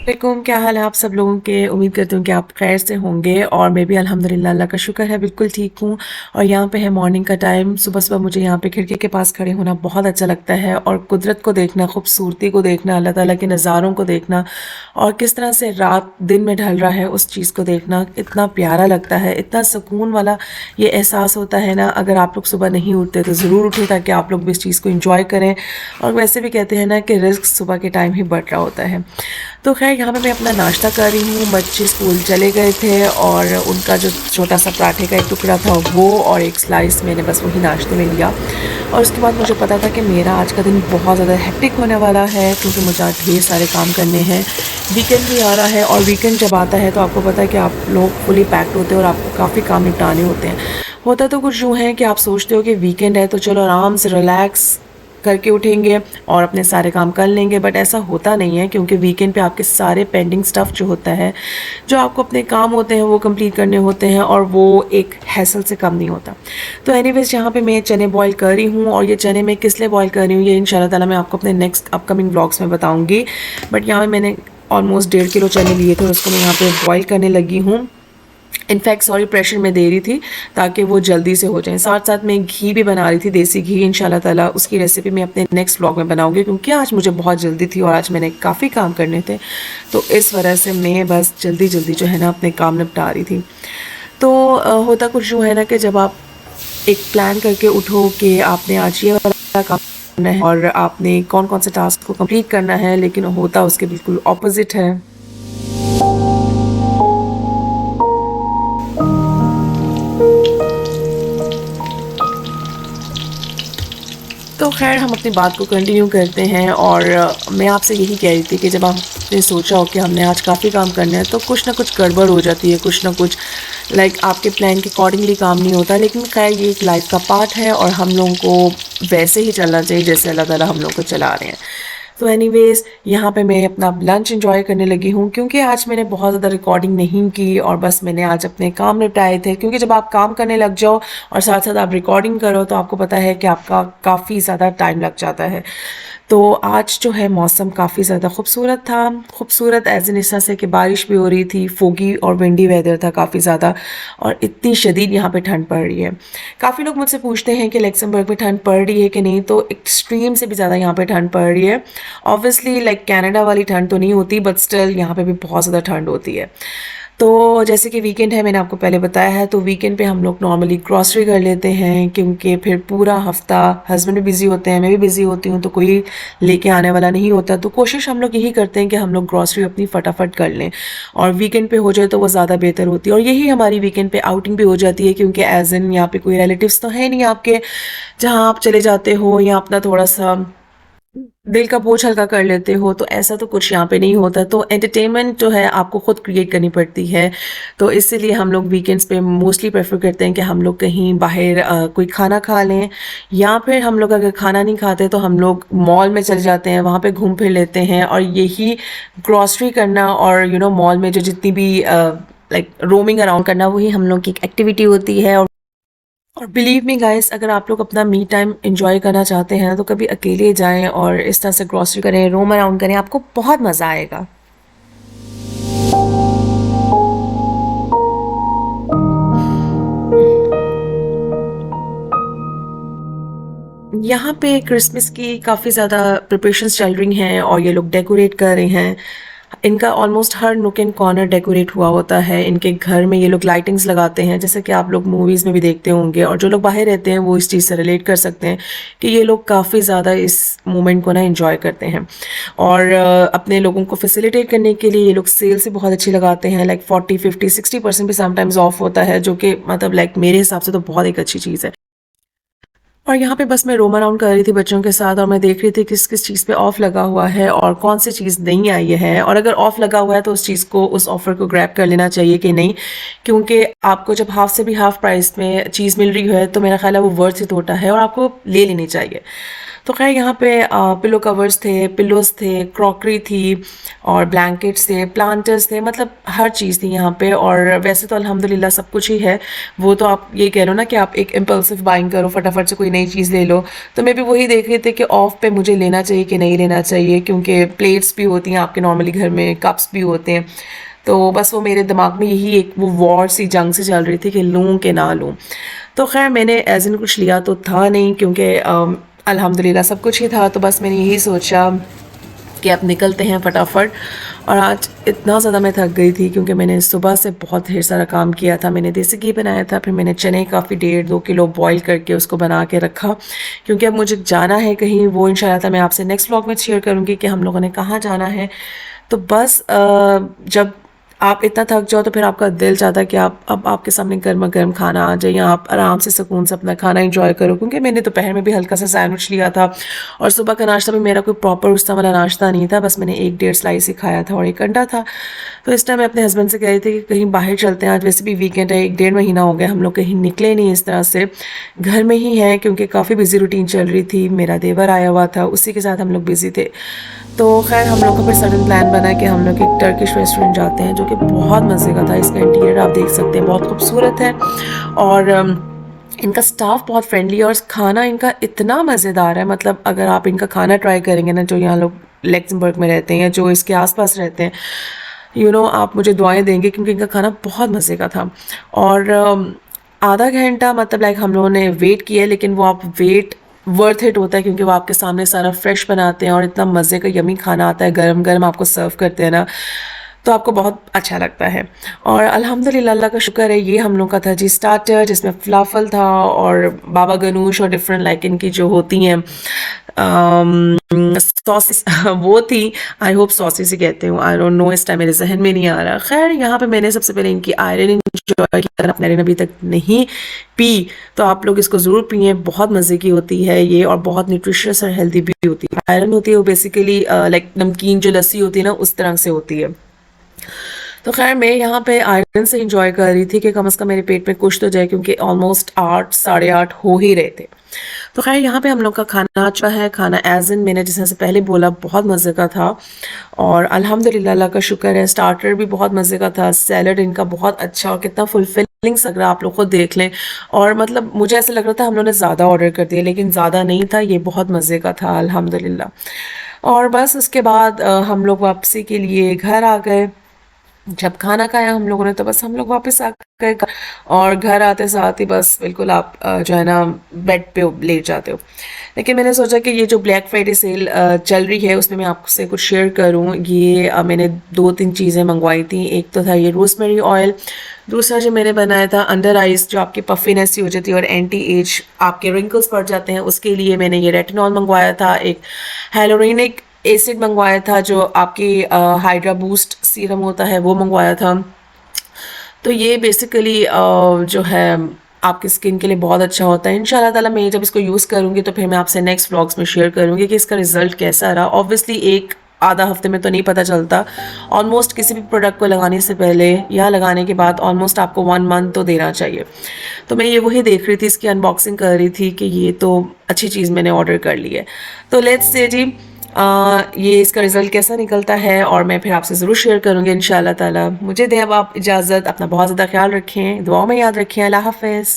वालेकुम, क्या हाल है आप सब लोगों के। उम्मीद करती हूँ कि आप खैर से होंगे और मैं भी अल्हम्दुलिल्लाह अल्लाह का शुक्र है बिल्कुल ठीक हूँ। और यहाँ पे है मॉर्निंग का टाइम। सुबह सुबह मुझे यहाँ पे खिड़की के पास खड़े होना बहुत अच्छा लगता है और कुदरत को देखना, खूबसूरती को देखना, अल्लाह ताला के नज़ारों को देखना और किस तरह से रात दिन में ढल रहा है उस चीज़ को देखना इतना प्यारा लगता है, इतना सुकून वाला ये एहसास होता है ना। अगर आप लोग सुबह नहीं उठते तो ज़रूर उठें ताकि आप लोग भी इस चीज़ को इंजॉय करें। और वैसे भी कहते हैं ना कि रिस्क सुबह के टाइम ही बढ़ रहा होता है। तो खैर यहाँ पे मैं अपना नाश्ता कर रही हूँ। बच्चे स्कूल चले गए थे और उनका जो छोटा सा पराठे का एक टुकड़ा था वो और एक स्लाइस मैंने बस वही नाश्ते में लिया। और उसके बाद मुझे पता था कि मेरा आज का दिन बहुत ज़्यादा हेक्टिक होने वाला है क्योंकि मुझे आज ढेर सारे काम करने हैं। वीकेंड भी आ रहा है और वीकेंड जब आता है तो आपको पता है कि आप लोग फुली पैक्ड होते हैं और आपको काफ़ी काम निपटाने होते हैं। होता तो कुछ यूँ है कि आप सोचते हो कि वीकेंड है तो चलो आराम से रिलैक्स करके उठेंगे और अपने सारे काम कर लेंगे, बट ऐसा होता नहीं है क्योंकि वीकेंड पे आपके सारे पेंडिंग स्टफ़ जो होता है, जो आपको अपने काम होते हैं वो कंप्लीट करने होते हैं और वो एक हैसल से कम नहीं होता। तो एनीवेज यहाँ पे मैं चने बॉईल कर रही हूँ और ये चने मैं किस लिए बॉईल कर रही हूँ ये इंशाल्लाह ताला मैं आपको अपने नेक्स्ट अपकमिंग व्लॉग्स में बताऊँगी। बट यहाँ पे मैंने ऑलमोस्ट 1.5 किलो चने लिए थे और उसको मैं यहाँ पे बॉईल करने लगी हूँ। इनफैक्ट सॉरी प्रेशर में दे रही थी ताकि वो जल्दी से हो जाए। साथ साथ मैं घी भी बना रही थी, देसी घी। इंशाल्लाह ताला उसकी रेसिपी मैं अपने नेक्स्ट व्लॉग में बनाऊंगी क्योंकि आज मुझे बहुत जल्दी थी और आज मैंने काफ़ी काम करने थे, तो इस वजह से मैं बस जल्दी जल्दी जो है ना अपने काम निपटा रही थी। तो होता कुछ यूँ है ना कि जब आप एक प्लान करके उठो कि आपने आज ये वाला काम करना है और आपने कौन कौन से टास्क को कंप्लीट करना है, लेकिन होता उसके बिल्कुल ऑपोजिट है। तो खैर हम अपनी बात को कंटिन्यू करते हैं और मैं आपसे यही कह रही थी कि जब आपने सोचा हो कि हमने आज काफ़ी काम करना है तो कुछ ना कुछ गड़बड़ हो जाती है, कुछ ना कुछ आपके प्लान के अकॉर्डिंगली काम नहीं होता। लेकिन खैर ये एक लाइफ का पार्ट है और हम लोगों को वैसे ही चलना चाहिए जैसे अल्लाह ताला हम लोग को चला रहे हैं। तो एनीवेज यहाँ पे मैं अपना लंच एंजॉय करने लगी हूँ क्योंकि आज मैंने बहुत ज़्यादा रिकॉर्डिंग नहीं की और बस मैंने आज अपने काम निपटाए थे। क्योंकि जब आप काम करने लग जाओ और साथ साथ आप रिकॉर्डिंग करो तो आपको पता है कि आपका काफ़ी ज़्यादा टाइम लग जाता है। तो आज जो है मौसम काफ़ी ज़्यादा खूबसूरत था, खूबसूरत एज इन इस तरह से कि बारिश भी हो रही थी, फोगी और विंडी वेदर था काफ़ी ज़्यादा और इतनी शदीद यहाँ पे ठंड पड़ रही है। काफ़ी लोग मुझसे पूछते हैं कि लक्समबर्ग में ठंड पड़ रही है कि नहीं, तो एक्सट्रीम से भी ज़्यादा यहाँ पे ठंड पड़ रही है। ऑब्वियसली कनाडा वाली ठंड तो नहीं होती बट स्टिल यहाँ पे भी बहुत ज़्यादा ठंड होती है। तो जैसे कि वीकेंड है, मैंने आपको पहले बताया है, तो वीकेंड पे हम लोग नॉर्मली ग्रॉसरी कर लेते हैं क्योंकि फिर पूरा हफ्ता हस्बैंड भी बिज़ी होते हैं, मैं भी बिज़ी होती हूँ, तो कोई लेके आने वाला नहीं होता। तो कोशिश हम लोग यही करते हैं कि हम लोग ग्रॉसरी अपनी फटाफट कर लें और वीकेंड पे हो जाए तो वो ज़्यादा बेहतर होती है। और यही हमारी वीकेंड पे आउटिंग भी हो जाती है क्योंकि एज इन यहाँ पे कोई रिलेटिव्स तो है नहीं आपके जहाँ आप चले जाते हो या अपना थोड़ा सा दिल का बोझ हल्का कर लेते हो, तो ऐसा तो कुछ यहाँ पे नहीं होता। तो एंटरटेनमेंट जो है आपको खुद क्रिएट करनी पड़ती है। तो इसीलिए हम लोग वीकेंड्स पे मोस्टली प्रेफर करते हैं कि हम लोग कहीं बाहर कोई खाना खा लें या फिर हम लोग अगर खाना नहीं खाते तो हम लोग मॉल में चले जाते हैं, वहाँ पे घूम फिर लेते हैं। और यही ग्रॉसरी करना और मॉल में जो जितनी भी रोमिंग अराउंड करना वही हम लोग की एक एक्टिविटी होती है। और बिलीव मी गाइस, अगर आप लोग अपना मी टाइम एंजॉय करना चाहते हैं तो कभी अकेले जाएं और इस तरह से ग्रॉसरी करें, रोम अराउंड करें, आपको बहुत मज़ा आएगा। यहाँ पे क्रिसमस की काफ़ी ज़्यादा प्रिपरेशंस चल रही हैं और ये लोग डेकोरेट कर रहे हैं। इनका ऑलमोस्ट हर नुक एंड कॉर्नर डेकोरेट हुआ होता है। इनके घर में ये लोग लाइटिंग्स लगाते हैं जैसे कि आप लोग मूवीज़ में भी देखते होंगे, और जो लोग बाहर रहते हैं वो इस चीज़ से रिलेट कर सकते हैं कि ये लोग काफ़ी ज़्यादा इस मोमेंट को ना एंजॉय करते हैं। और अपने लोगों को फैसिलिटेट करने के लिए ये लोग सेल्स भी बहुत अच्छी लगाते हैं, 40, 50, 60% भी समटाइम्स ऑफ होता है, जो कि मतलब मेरे हिसाब से तो बहुत एक अच्छी चीज़ है। और यहाँ पे बस मैं रोम अराउंड कर रही थी बच्चों के साथ और मैं देख रही थी किस किस चीज़ पे ऑफ़ लगा हुआ है और कौन सी चीज़ नहीं आई है, और अगर ऑफ़ लगा हुआ है तो उस चीज़ को, उस ऑफ़र को ग्रैब कर लेना चाहिए कि नहीं, क्योंकि आपको जब हाफ से भी हाफ प्राइस में चीज़ मिल रही है तो मेरा ख्याल है वो वर्थ इट होता है और आपको ले लेनी चाहिए। तो ख़ैर यहाँ पे पिलो कवर्स थे, पिलोज़ थे, क्रॉकरी थी और ब्लैंकेट्स थे, प्लांटर्स थे, मतलब हर चीज़ थी यहाँ पे। और वैसे तो अल्हम्दुलिल्लाह सब कुछ ही है। वो तो आप ये कह लो ना कि आप एक इम्पल्सिव बाइंग करो, फटाफट से कोई नई चीज़ ले लो। तो मैं भी वही देख रही थी कि ऑफ पे मुझे लेना चाहिए कि नहीं लेना चाहिए, क्योंकि प्लेट्स भी होती हैं आपके नॉर्मली घर में, कप्स भी होते हैं। तो बस वो मेरे दिमाग में यही एक वो वॉर सी जंग से चल रही थी कि लूँ कि ना लूँ। तो खैर मैंने एज़ इन कुछ लिया तो था नहीं, क्योंकि अल्हम्दुलिल्लाह सब कुछ ही था। तो बस मैंने यही सोचा कि अब निकलते हैं फटाफट। और आज इतना ज़्यादा मैं थक गई थी, क्योंकि मैंने सुबह से बहुत ढेर सारा काम किया था। मैंने देसी घी बनाया था, फिर मैंने चने काफ़ी 1.5-2 किलो बॉईल करके उसको बना के रखा, क्योंकि अब मुझे जाना है कहीं। वो इंशाल्लाह मैं आपसे नेक्स्ट व्लॉग में शेयर करूँगी कि हम लोगों ने कहाँ जाना है। तो बस जब आप इतना थक जाओ तो फिर आपका दिल चाहता है कि आप अब आपके सामने गर्मा गर्म खाना आ जाए, या आप आराम से सुकून से अपना खाना एंजॉय करो। क्योंकि मैंने दोपहर में भी हल्का सा सैंडविच लिया था, और सुबह का नाश्ता भी मेरा कोई प्रॉपर उस तरह वाला नाश्ता नहीं था, बस मैंने 1-1.5 स्लाइस ही खाया था और एक अंडा था। तो इस टाइम मैं अपने हस्बैंड से कह रही थी कि कहीं बाहर चलते हैं, आज वैसे भी वीकेंड है, 1-1.5 महीना हो गया हम लोग कहीं निकले नहीं इस तरह से, घर में ही हैं, क्योंकि काफ़ी बिजी रूटीन चल रही थी। मेरा देवर आया हुआ था, उसी के साथ हम लोग बिजी थे। तो खैर हम लोग का फिर सडन प्लान बना कि हम लोग एक टर्किश रेस्टोरेंट जाते हैं, जो कि बहुत मज़े का था। इसका इंटीरियर आप देख सकते हैं, बहुत खूबसूरत है। और इनका स्टाफ बहुत फ्रेंडली है, और खाना इनका इतना मज़ेदार है। मतलब अगर आप इनका खाना ट्राई करेंगे ना, जो यहाँ लोग लैक्समबर्ग में रहते हैं या जो इसके आसपास रहते हैं, आप मुझे दुआएं देंगे, क्योंकि इनका खाना बहुत मज़े का था। और आधा घंटा मतलब लाइक हम लोगों ने वेट किया, लेकिन वो आप वेट वर्थ इट होता है, क्योंकि वो आपके सामने सारा फ्रेश बनाते हैं और इतना मज़े का यमी खाना आता है, गरम गरम आपको सर्व करते हैं ना, तो आपको बहुत अच्छा लगता है। और अल्हम्दुलिल्लाह अल्लाह का शुक्र है, ये हम लोग का था जी स्टार्टर, जिसमें फलाफल था और बाबा गनूश और डिफरेंट लाइक इनकी जो होती हैं सॉसेस वो थी। आई होप सॉसेस ही कहते हो, आई डोंट नो, इस टाइम मेरे जहन में नहीं आ रहा। खैर यहाँ पे मैंने सबसे पहले इनकी आयरन इंजॉय किया, अगर आपने आयरन अभी तक नहीं पी तो आप लोग इसको ज़रूर पिए, बहुत मज़े की होती है ये, और बहुत न्यूट्रिशियस और हेल्दी भी होती है। आयरन होती है वो बेसिकली लाइक नमकीन जो लस्सी होती है ना, उस तरह से होती है। तो खैर मैं यहाँ पे आयरन से इंजॉय कर रही थी कि कम से कम मेरे पेट में कुछ तो जाए, क्योंकि ऑलमोस्ट 8 साढ़े 8 हो ही रहे थे। तो खैर यहाँ पे हम लोग का खाना अच्छा है। खाना एज इन मैंने जैसे से पहले बोला बहुत मज़े का था, और अल्हम्दुलिल्लाह अल्लाह का शुक्र है। स्टार्टर भी बहुत मज़े का था, सैलड इनका बहुत अच्छा, और कितना फुलफिलिंग लग रहा है, आप लोग खुद देख लें। और मतलब मुझे ऐसा लग रहा था हम लोगों ने ज़्यादा ऑर्डर कर दिया, लेकिन ज़्यादा नहीं था, ये बहुत मज़े का था अल्हम्दुलिल्लाह। और बस उसके बाद हम लोग वापसी के लिए घर आ गए। जब खाना खाया हम लोगों ने तो बस हम लोग वापस आ गए और घर आते साथ ही बस बिल्कुल आप जो है ना बेड पे लेट जाते हो। लेकिन मैंने सोचा कि ये जो ब्लैक फ्राइडे सेल चल रही है उसमें मैं आपसे कुछ शेयर करूं। ये मैंने 2-3 चीज़ें मंगवाई थी। एक तो था ये रोजमेरी ऑयल, दूसरा जो मैंने बनाया था अंडर आइज, जो आपकी पफिनेस सी हो जाती है और एंटी एज आपके रिंकल्स पड़ जाते हैं, उसके लिए मैंने ये रेटिनॉल मंगवाया था। एक हेलोरेनिक एसिड मंगवाया था, जो आपकी हाइड्रा बूस्ट सीरम होता है वो मंगवाया था। तो ये बेसिकली जो है आपकी स्किन के लिए बहुत अच्छा होता है। इंशाल्लाह ताला मैं जब इसको यूज़ करूँगी तो फिर मैं आपसे नेक्स्ट व्लॉग्स में शेयर करूँगी कि इसका रिजल्ट कैसा रहा। ऑब्वियसली एक आधा हफ्ते में तो नहीं पता चलता, ऑलमोस्ट किसी भी प्रोडक्ट को लगाने से पहले या लगाने के बाद ऑलमोस्ट आपको 1 मंथ तो देना चाहिए। तो मैं ये वही देख रही थी, इसकी अनबॉक्सिंग कर रही थी कि ये तो अच्छी चीज़ मैंने ऑर्डर कर ली है। तो लेट्स से जी ये इसका रिज़ल्ट कैसा निकलता है और मैं फिर आपसे ज़रूर शेयर करूँगी इंशाल्लाह ताला। मुझे दें अब आप इजाज़त, अपना बहुत ज़्यादा ख्याल रखें, दुआओं में याद रखें। अल्लाह हाफ़िज़।